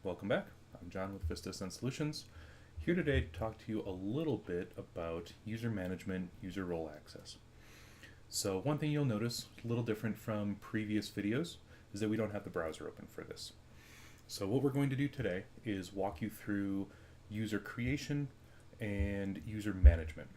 Welcome back. I'm John with Vista Sense Solutions, here today to talk to you a little bit about user management, user role access. So one thing you'll notice, a little different from previous videos, is that we don't have the browser open for this. So what we're going to do today is walk you through user creation and user management.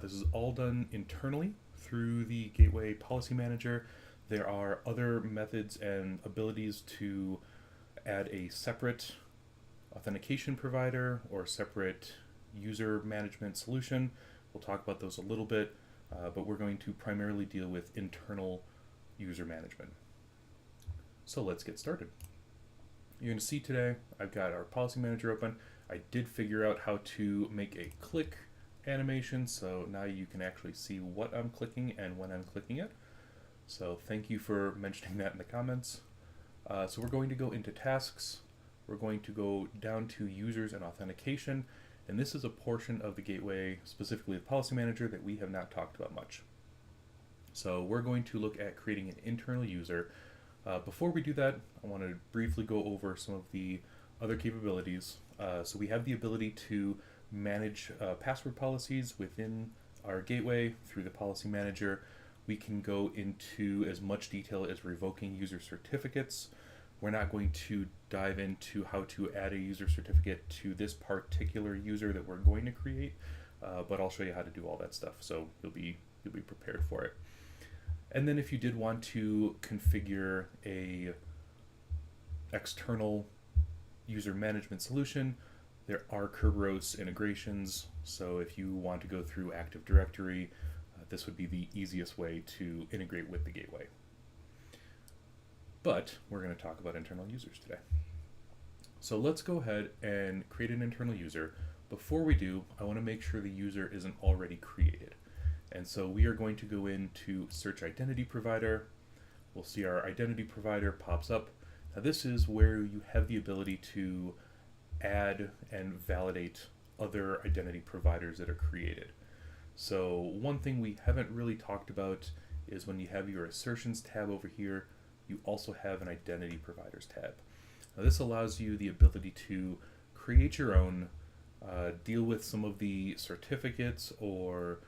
This is all done internally through the Gateway Policy Manager. There are other methods and abilities to add a separate authentication provider or separate user management solution. We'll talk about those a little bit, but we're going to primarily deal with internal user management. So let's get started. You're going to see today I've got our policy manager open. I did figure out how to make a click animation, so now you can actually see what I'm clicking and when I'm clicking it. So thank you for mentioning that in the comments. So we're going to go into tasks, we're going to go down to users and authentication, and this is a portion of the gateway, specifically the policy manager, that we have not talked about much. So we're going to look at creating an internal user. Before we do that, I want to briefly go over some of the other capabilities. So we have the ability to manage password policies within our gateway through the policy manager. We can go into as much detail as revoking user certificates. We're not going to dive into how to add a user certificate to this particular user that we're going to create, but I'll show you how to do all that stuff, so you'll be prepared for it. And then if you did want to configure a external user management solution, there are Kerberos integrations, so if you want to go through Active Directory, this would be the easiest way to integrate with the gateway. But we're going to talk about internal users today. So let's go ahead and create an internal user. Before we do, I want to make sure the user isn't already created. And so we are going to go into Search Identity Provider. We'll see our identity provider pops up. Now this is where you have the ability to add and validate other identity providers that are created. So one thing we haven't really talked about is when you have your assertions tab over here, you also have an identity providers tab. Now this allows you the ability to create your own, deal with some of the certificates or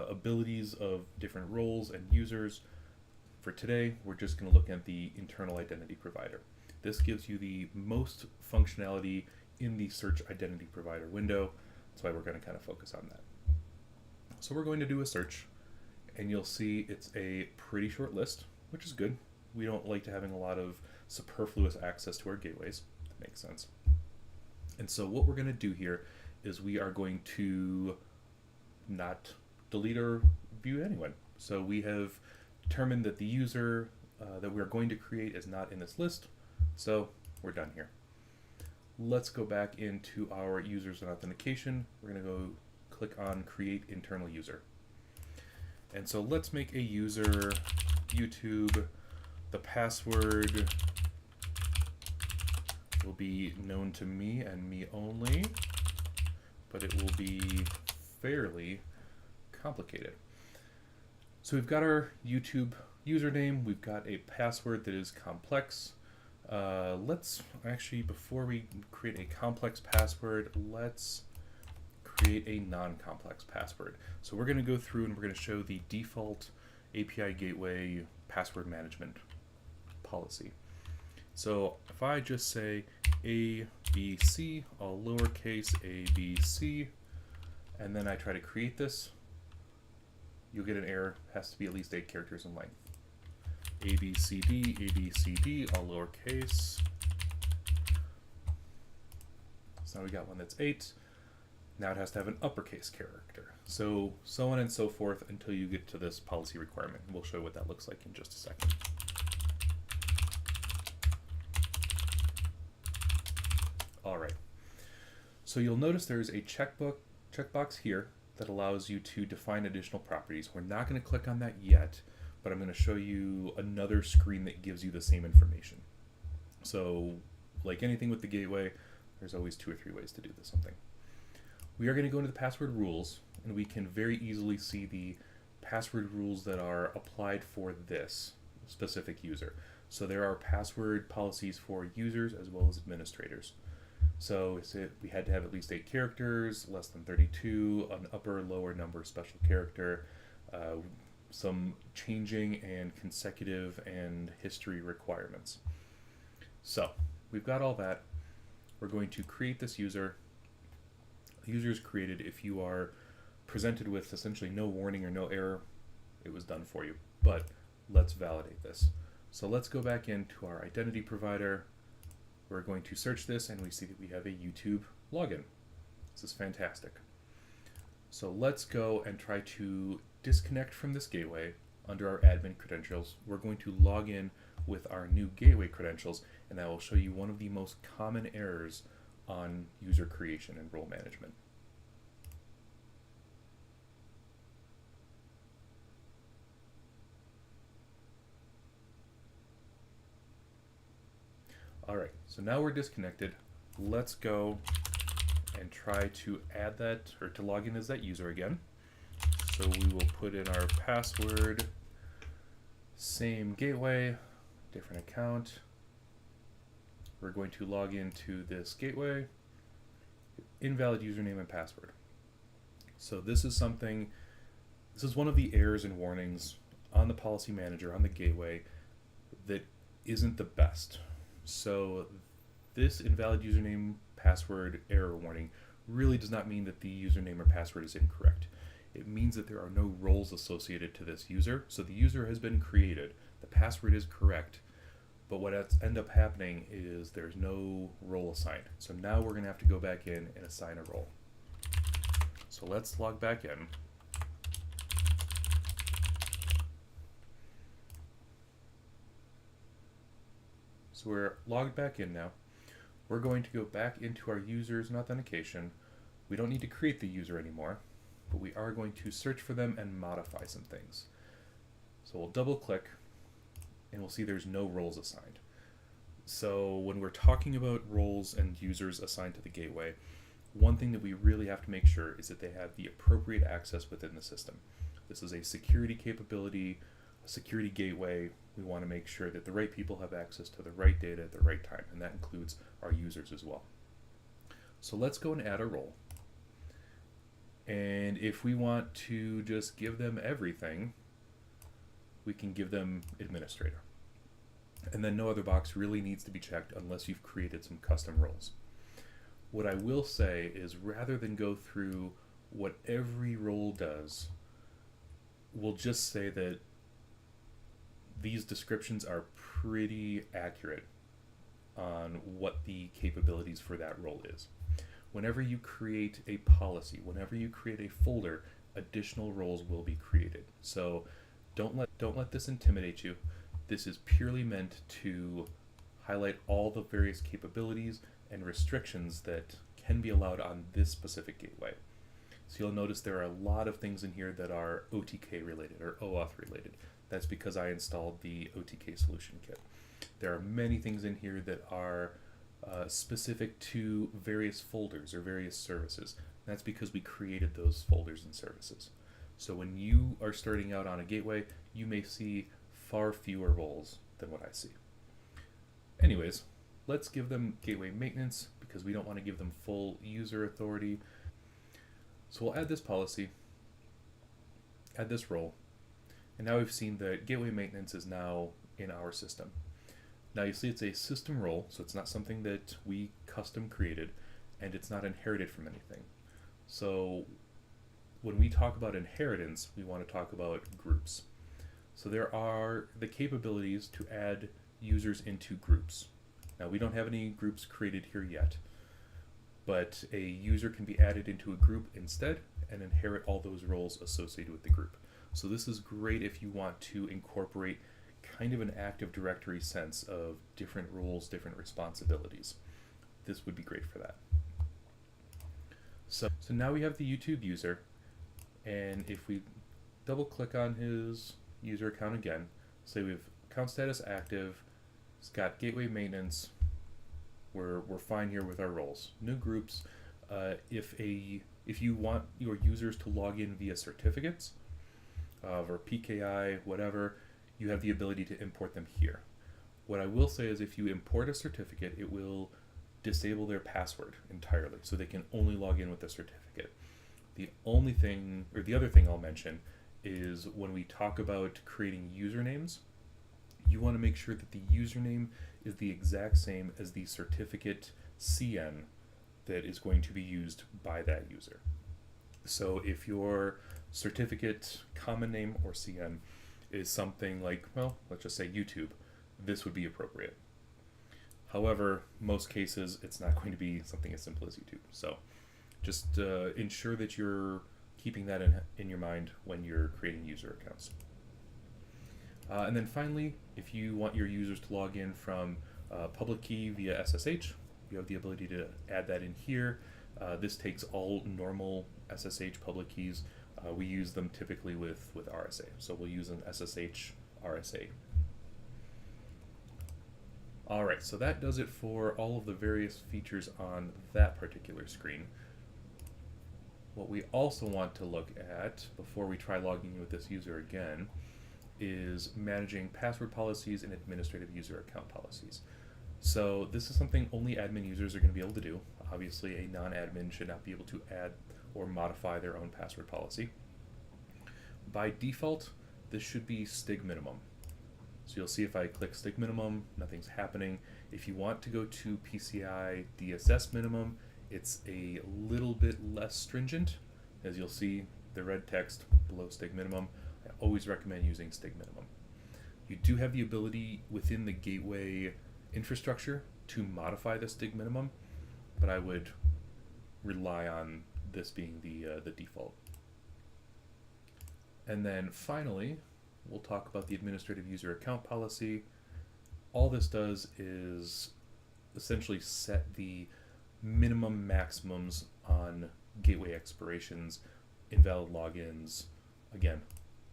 abilities of different roles and users. For today, we're just going to look at the internal identity provider. This gives you the most functionality in the search identity provider window. That's why we're going to kind of focus on that. So we're going to do a search, and you'll see it's a pretty short list, which is good. We don't like to having a lot of superfluous access to our gateways. That makes sense. And so what we're going to do here is we are going to not delete or view anyone. So we have determined that the user that we're going to create is not in this list, so we're done here. Let's go back into our users and authentication. We're going to go click on Create Internal User. And so let's make a user YouTube. The password will be known to me and me only, but it will be fairly complicated. So we've got our YouTube username, we've got a password that is complex. Let's actually, before we create a complex password, let's create a non-complex password. So we're going to go through and we're going to show the default API Gateway password management policy. So if I just say ABC, all lowercase ABC, and then I try to create this, you'll get an error. It has to be at least 8 characters in length. ABCD, ABCD, all lowercase. So now we got one that's 8. Now it has to have an uppercase character. So on and so forth until you get to this policy requirement. We'll show you what that looks like in just a second. All right. So you'll notice there's a checkbox here that allows you to define additional properties. We're not going to click on that yet, but I'm going to show you another screen that gives you the same information. So like anything with the gateway, there's always 2 or 3 ways to do something. We are going to go into the password rules, and we can very easily see the password rules that are applied for this specific user. So there are password policies for users as well as administrators. So we had to have at least 8 characters, less than 32, an upper or lower number special character, some changing and consecutive and history requirements. So we've got all that. We're going to create this user. The user is created. If you are presented with essentially no warning or no error, it was done for you. But let's validate this. So let's go back into our identity provider. We're going to search this and we see that we have a YouTube login. This is fantastic. So let's go and try to disconnect from this gateway under our admin credentials. We're going to log in with our new gateway credentials, and that will show you one of the most common errors on user creation and role management. Alright, so now we're disconnected. Let's go and try to add that, or to log in as that user again. So we will put in our password, same gateway, different account. We're going to log into this gateway, invalid username and password. So this is one of the errors and warnings on the policy manager, on the gateway, that isn't the best. So this invalid username password error warning really does not mean that the username or password is incorrect. It means that there are no roles associated to this user. So the user has been created, the password is correct, but what ends up happening is there's no role assigned. So now we're going to have to go back in and assign a role. So let's log back in. So we're logged back in now. We're going to go back into our users and authentication. We don't need to create the user anymore, but we are going to search for them and modify some things. So we'll double click and we'll see there's no roles assigned. So when we're talking about roles and users assigned to the gateway, one thing that we really have to make sure is that they have the appropriate access within the system. This is a security capability, a security gateway. We want to make sure that the right people have access to the right data at the right time, and that includes our users as well. So let's go and add a role. And if we want to just give them everything, we can give them administrator. And then no other box really needs to be checked unless you've created some custom roles. What I will say is, rather than go through what every role does, we'll just say that these descriptions are pretty accurate on what the capabilities for that role is. Whenever you create a policy, whenever you create a folder, additional roles will be created. So don't let this intimidate you. This is purely meant to highlight all the various capabilities and restrictions that can be allowed on this specific gateway. So you'll notice there are a lot of things in here that are OTK related or OAuth related. That's because I installed the OTK solution kit. There are many things in here that are specific to various folders or various services. That's because we created those folders and services. So when you are starting out on a gateway, you may see far fewer roles than what I see. Anyways, let's give them gateway maintenance because we don't want to give them full user authority. So we'll add this policy, add this role, and now we've seen that gateway maintenance is now in our system. Now you see it's a system role, so it's not something that we custom created, and it's not inherited from anything. So when we talk about inheritance, we want to talk about groups. So there are the capabilities to add users into groups. Now we don't have any groups created here yet, but a user can be added into a group instead and inherit all those roles associated with the group. So this is great if you want to incorporate kind of an Active Directory sense of different roles, different responsibilities. This would be great for that. So now we have the YouTube user, and if we double click on his user account again, say we have account status active, it's got gateway maintenance, we're fine here with our roles. New groups, if you want your users to log in via certificates, or PKI, whatever, you have the ability to import them here. What I will say is if you import a certificate, it will disable their password entirely, so they can only log in with the certificate. The only thing, or the other thing I'll mention, is when we talk about creating usernames, you want to make sure that the username is the exact same as the certificate CN that is going to be used by that user. So if your certificate common name, or CN, is something like, well, let's just say YouTube, this would be appropriate. However, most cases it's not going to be something as simple as YouTube. So just ensure that you're keeping that in your mind when you're creating user accounts. And then finally, if you want your users to log in from public key via SSH, you have the ability to add that in here. This takes all normal SSH public keys. We use them typically with RSA, so we'll use an SSH RSA. Alright, so that does it for all of the various features on that particular screen. What we also want to look at before we try logging in with this user again is managing password policies and administrative user account policies. So this is something only admin users are going to be able to do. Obviously, a non-admin should not be able to add or modify their own password policy. By default, this should be STIG minimum. So you'll see if I click STIG minimum, nothing's happening. If you want to go to PCI DSS minimum, it's a little bit less stringent. As you'll see, the red text below STIG minimum. I always recommend using STIG minimum. You do have the ability within the gateway infrastructure to modify the STIG minimum, but I would rely on this being the default. And then finally, we'll talk about the administrative user account policy. All this does is essentially set the minimum maximums on gateway expirations, invalid logins. Again,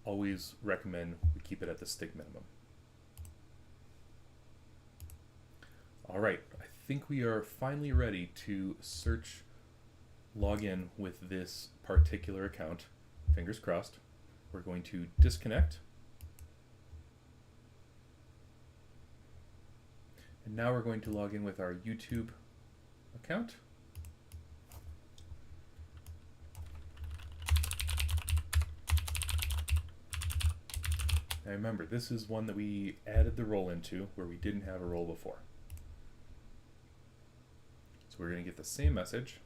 always recommend we keep it at the STIG minimum. All right, I think we are finally ready to search login with this particular account. Fingers crossed. We're going to disconnect. And now we're going to log in with our YouTube account. Now remember, this is one that we added the role into where we didn't have a role before. So we're going to get the same message.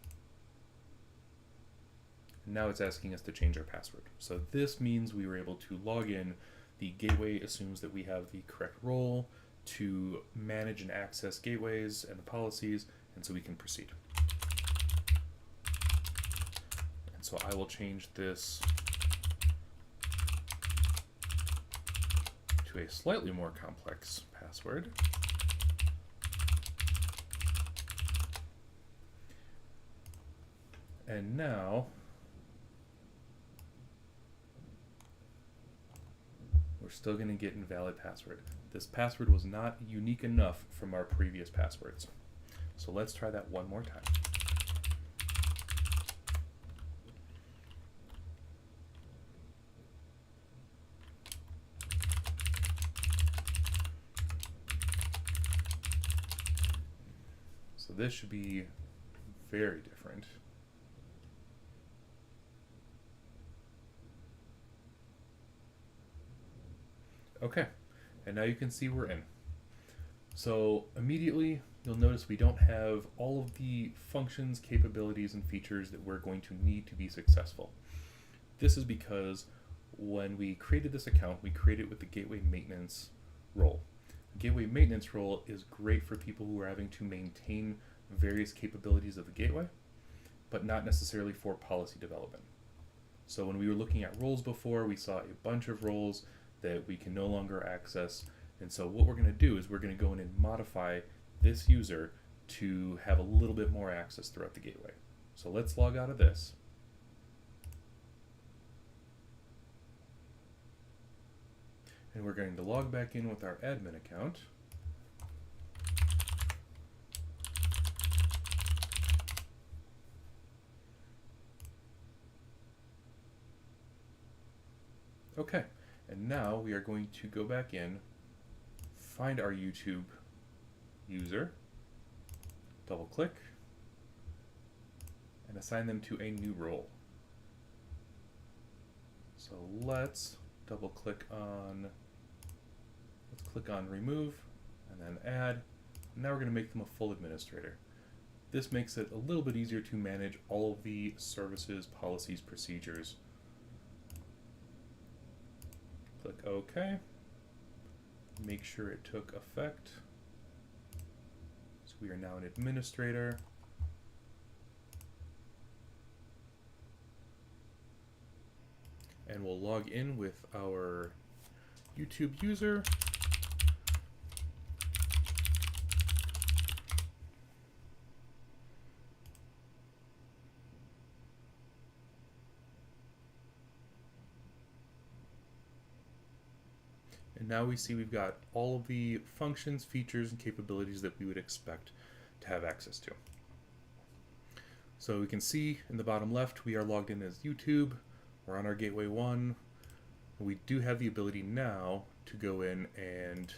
And now it's asking us to change our password. So this means we were able to log in. The gateway assumes that we have the correct role to manage and access gateways and the policies, and so we can proceed. And so I will change this to a slightly more complex password. And now we're still going to get invalid password. This password was not unique enough from our previous passwords. So let's try that one more time. So this should be very different. Okay, and now you can see we're in. So immediately you'll notice we don't have all of the functions, capabilities, and features that we're going to need to be successful. This is because when we created this account, we created it with the gateway maintenance role. The gateway maintenance role is great for people who are having to maintain various capabilities of the gateway, but not necessarily for policy development. So when we were looking at roles before, we saw a bunch of roles that we can no longer access. And so what we're going to do is we're going to go in and modify this user to have a little bit more access throughout the gateway. So let's log out of this. And we're going to log back in with our admin account. Okay. And now we are going to go back in, find our YouTube user, double click, and assign them to a new role. So let's click on remove and then add. Now we're going to make them a full administrator. This makes it a little bit easier to manage all of the services, policies, procedures. Click OK. Make sure it took effect. So we are now an administrator. And we'll log in with our YouTube user. And now we see we've got all of the functions, features, and capabilities that we would expect to have access to. So we can see in the bottom left, we are logged in as YouTube. We're on our Gateway 1. We do have the ability now to go in and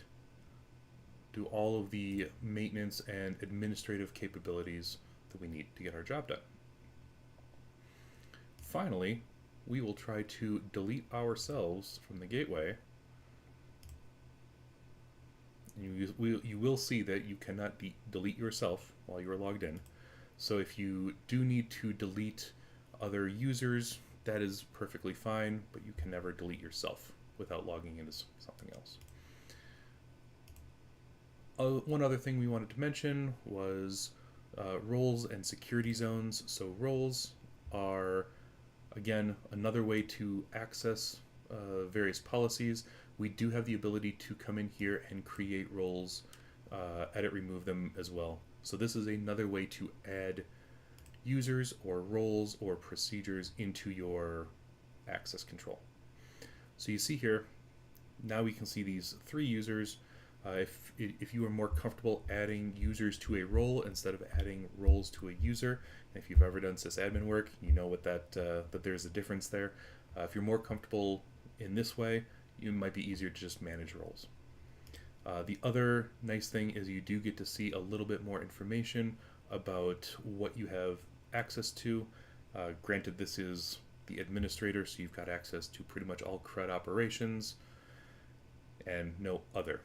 do all of the maintenance and administrative capabilities that we need to get our job done. Finally, we will try to delete ourselves from the gateway. You will see that you cannot delete yourself while you are logged in. So if you do need to delete other users, that is perfectly fine, but you can never delete yourself without logging in as something else. One other thing we wanted to mention was roles and security zones. So roles are, again, another way to access various policies. We do have the ability to come in here and create roles, edit, remove them as well. So this is another way to add users or roles or procedures into your access control. So you see here, now we can see these 3 users. If you are more comfortable adding users to a role instead of adding roles to a user, and if you've ever done sysadmin work, you know what that there's a difference there. If you're more comfortable in this way, it might be easier to just manage roles. The other nice thing is you do get to see a little bit more information about what you have access to. Granted, this is the administrator, so you've got access to pretty much all CRUD operations and no other.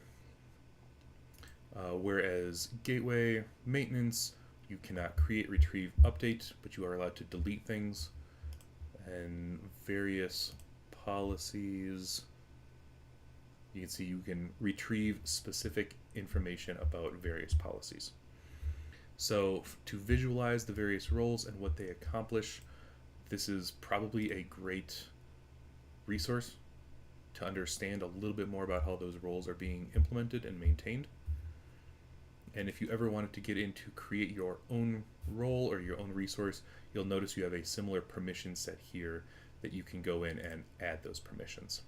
Whereas gateway maintenance, you cannot create, retrieve, update, but you are allowed to delete things, and various policies. You can see you can retrieve specific information about various policies. So to visualize the various roles and what they accomplish, this is probably a great resource to understand a little bit more about how those roles are being implemented and maintained. And if you ever wanted to get in to create your own role or your own resource, you'll notice you have a similar permission set here that you can go in and add those permissions.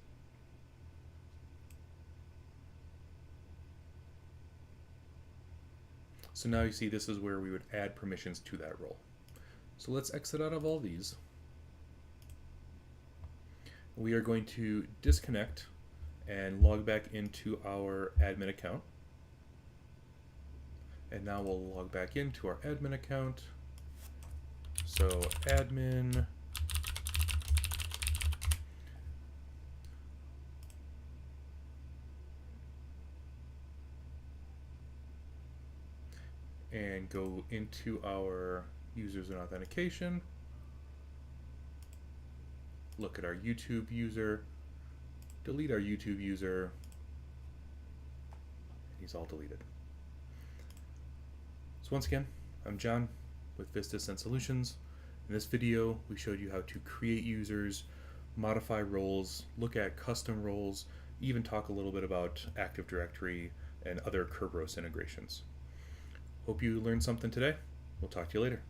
So now you see this is where we would add permissions to that role. So let's exit out of all these. We are going to disconnect and log back into our admin account. And now we'll log back into our admin account. So admin, and go into our users and authentication, look at our YouTube user, delete our YouTube user, he's all deleted. So once again, I'm John with Vista Ascent Solutions. In this video, we showed you how to create users, modify roles, look at custom roles, even talk a little bit about Active Directory and other Kerberos integrations. Hope you learned something today. We'll talk to you later.